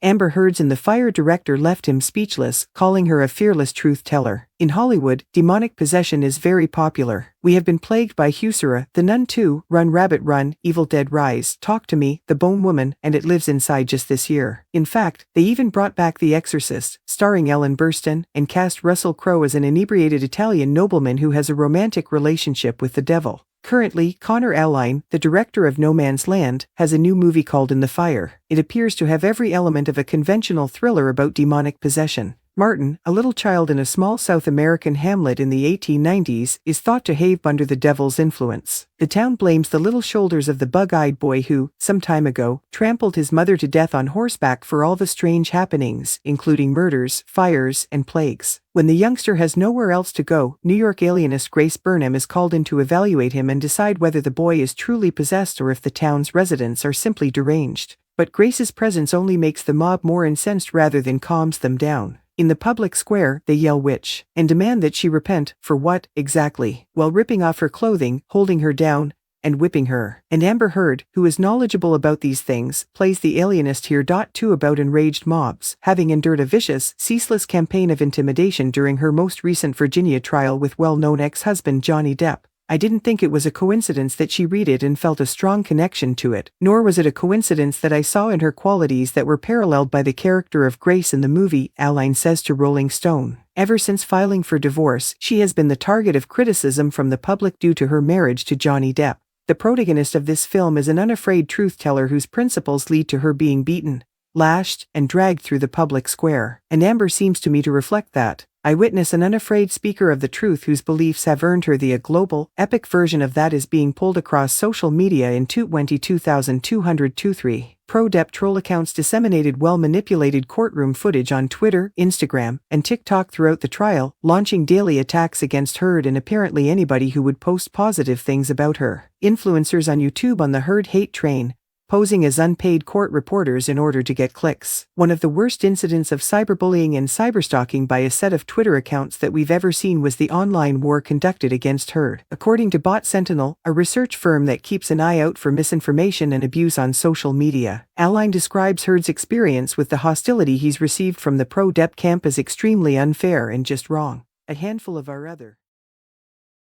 Amber Heard's In the Fire director left him speechless, calling her a fearless truth-teller. In Hollywood, demonic possession is very popular. We have been plagued by Husera, The Nun 2, Run Rabbit Run, Evil Dead Rise, Talk to Me, The Bone Woman, and It Lives Inside just this year. In fact, they even brought back The Exorcist, starring Ellen Burstyn, and cast Russell Crowe as an inebriated Italian nobleman who has a romantic relationship with the devil. Currently, Connor Alline, the director of No Man's Land, has a new movie called In the Fire. It appears to have every element of a conventional thriller about demonic possession. Martin, a little child in a small South American hamlet in the 1890s, is thought to have under the devil's influence. The town blames the little shoulders of the bug-eyed boy who, some time ago, trampled his mother to death on horseback for all the strange happenings, including murders, fires, and plagues. When the youngster has nowhere else to go, New York alienist Grace Burnham is called in to evaluate him and decide whether the boy is truly possessed or if the town's residents are simply deranged. But Grace's presence only makes the mob more incensed rather than calms them down. In the public square, they yell witch, and demand that she repent, for what, exactly, while ripping off her clothing, holding her down, and whipping her. And Amber Heard, who is knowledgeable about these things, plays the alienist here. 2 About enraged mobs, having endured a vicious, ceaseless campaign of intimidation during her most recent Virginia trial with well-known ex-husband Johnny Depp. I didn't think it was a coincidence that she read it and felt a strong connection to it, nor was it a coincidence that I saw in her qualities that were paralleled by the character of Grace in the movie, Alline says to Rolling Stone. Ever since filing for divorce, she has been the target of criticism from the public due to her marriage to Johnny Depp. The protagonist of this film is an unafraid truth-teller whose principles lead to her being beaten, lashed, and dragged through the public square. And Amber seems to me to reflect that. I witness an unafraid speaker of the truth whose beliefs have earned her the global, epic version of that is being pulled across social media in 22,223. Pro-Depp troll accounts disseminated well-manipulated courtroom footage on Twitter, Instagram, and TikTok throughout the trial, launching daily attacks against Heard and apparently anybody who would post positive things about her. Influencers on YouTube on the Heard hate train, posing as unpaid court reporters in order to get clicks. One of the worst incidents of cyberbullying and cyberstalking by a set of Twitter accounts that we've ever seen was the online war conducted against Heard. According to Bot Sentinel, a research firm that keeps an eye out for misinformation and abuse on social media, Alline describes Heard's experience with the hostility he's received from the pro-Depp camp as extremely unfair and just wrong. A handful of our other